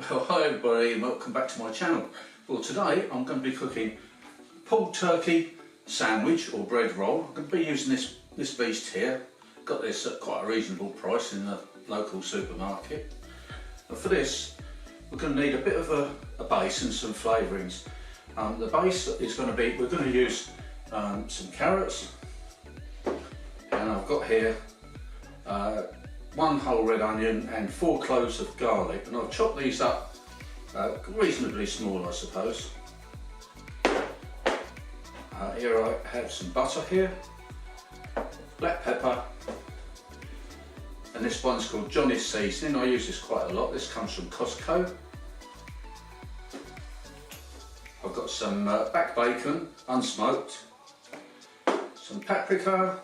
Well, hi everybody and welcome back to my channel. Well, today I'm going to be cooking pulled turkey sandwich or bread roll. I'm going to be using this beast here. Got this at quite a reasonable price in the local supermarket. And for this we're going to need a bit of a base and some flavourings. The base is going to be, we're going to use some carrots, and I've got here one whole red onion and 4 cloves of garlic, and I'll chop these up reasonably small, I suppose. Here I have some butter here, black pepper, and this one's called Johnny's seasoning. I use this quite a lot. This comes from Costco. I've got some back bacon, unsmoked, some paprika,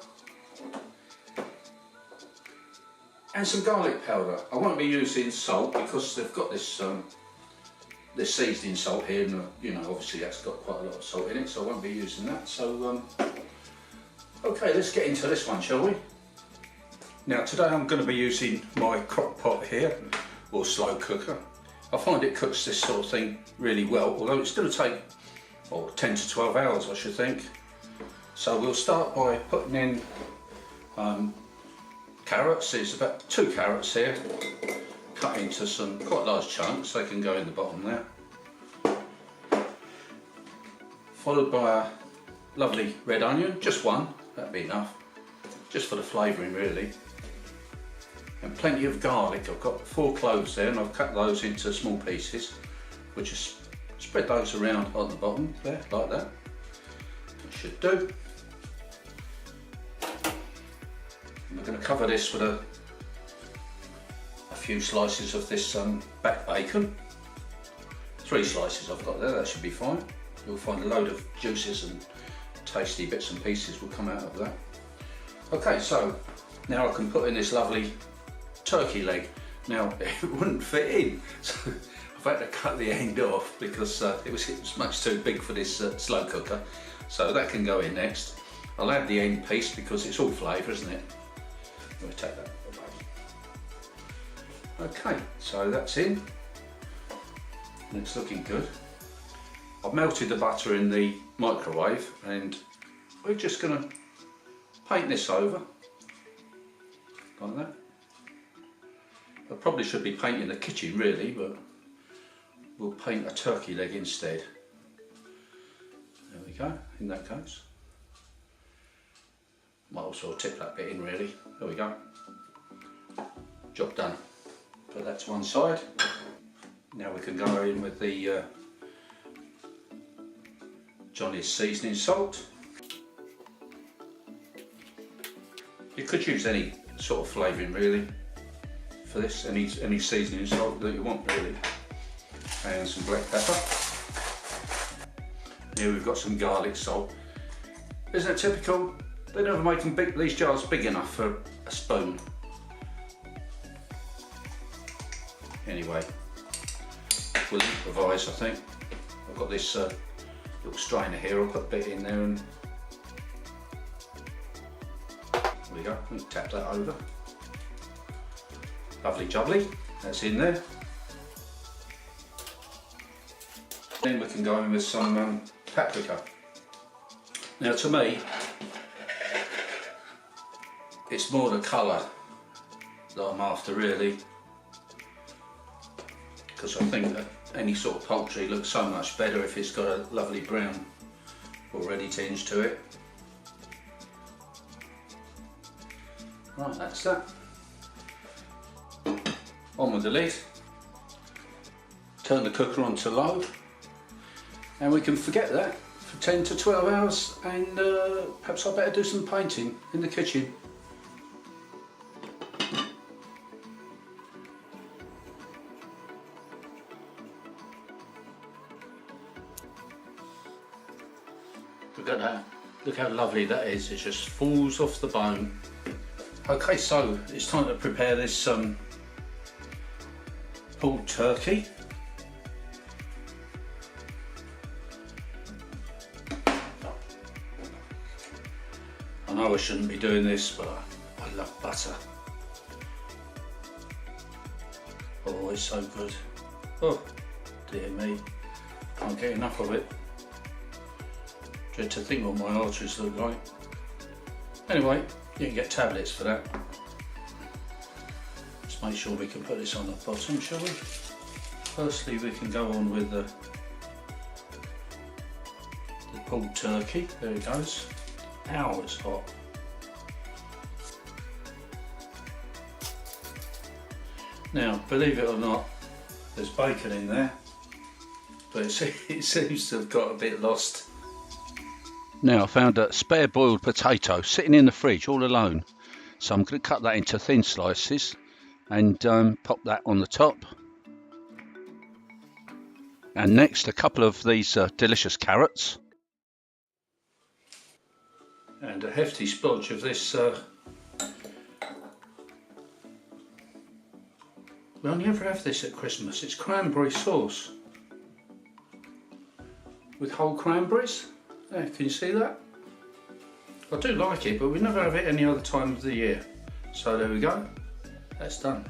and some garlic powder. I won't be using salt because they've got this this seasoning salt here, and you know, obviously that's got quite a lot of salt in it, so I won't be using that. So okay, let's get into this one, shall we? Now today I'm going to be using my crock pot here, or slow cooker. I find it cooks this sort of thing really well, although it's going to take 10 to 12 hours I should think. So we'll start by putting in carrots. There's about 2 carrots here, cut into some quite large chunks. They can go in the bottom there. Followed by a lovely red onion, just one, that'd be enough, just for the flavouring really. And plenty of garlic. I've got 4 cloves there, and I've cut those into small pieces. We'll just spread those around on the bottom there, like that. That should do. And we're going to cover this with a few slices of this back bacon. 3 slices I've got there, that should be fine. You'll find a load of juices and tasty bits and pieces will come out of that. Okay, so now I can put in this lovely turkey leg. Now it wouldn't fit in, so I've had to cut the end off because it was much too big for this slow cooker. So that can go in next. I'll add the end piece because it's all flavour, isn't it? Let me take that away. Okay, so that's in. And it's looking good. I've melted the butter in the microwave, and we're just going to paint this over like that. I probably should be painting the kitchen really, but we'll paint a turkey leg instead. There we go, in that case. Might also tip that bit in really. There we go. Job done. Put that to one side. Now we can go in with the Johnny's seasoning salt. You could use any sort of flavouring really for this, any seasoning salt that you want really. And some black pepper. Here we've got some garlic salt. Isn't it typical? They never make them big, these jars big enough for a spoon. Anyway, we'll improvise I think. I've got this little strainer here, I'll put a bit in there and there we go, and tap that over. Lovely jubbly, that's in there. Then we can go in with some paprika. Now to me, it's more the colour that I'm after really, because I think that any sort of poultry looks so much better if it's got a lovely brown already tinge to it. Right, that's that. On with the lid, turn the cooker on to low, and we can forget that for 10 to 12 hours, and perhaps I better do some painting in the kitchen. Look at that, look how lovely that is, it just falls off the bone. Okay, so it's time to prepare this pulled turkey. I know I shouldn't be doing this, but I love butter. Oh, it's so good. Oh dear me, can't get enough of it. Dread to think what my arteries look like. Anyway, you can get tablets for that. Let's make sure we can put this on the bottom, shall we? Firstly, we can go on with the pulled turkey. There it goes. Ow, it's hot. Now, believe it or not, there's bacon in there, but it seems to have got a bit lost. Now I found a spare boiled potato sitting in the fridge all alone, so I'm going to cut that into thin slices and pop that on the top. And next, a couple of these delicious carrots and a hefty splodge of this. We only ever have this at Christmas. It's cranberry sauce with whole cranberries. There, can you see that? I do like it, but we never have it any other time of the year. So there we go. That's done.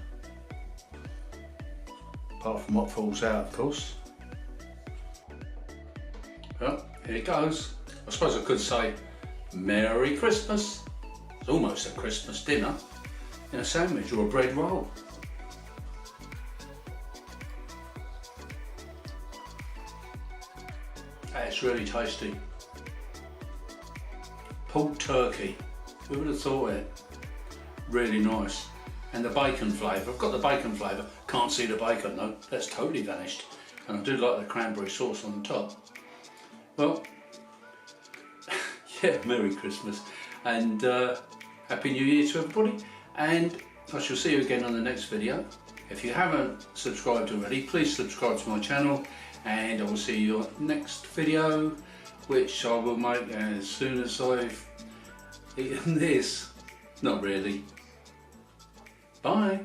Apart from what falls out, of course. Well, here it goes. I suppose I could say Merry Christmas. It's almost a Christmas dinner in a sandwich or a bread roll. It's really tasty. Pulled turkey, who would have thought it? Really nice. And the bacon flavour, I've got the bacon flavour, can't see the bacon though, that's totally vanished. And I do like the cranberry sauce on the top. Well, yeah, Merry Christmas and Happy New Year to everybody, and I shall see you again on the next video. If you haven't subscribed already, please subscribe to my channel, and I will see you on next video, which I will make as soon as I've eaten this. Not really. Bye.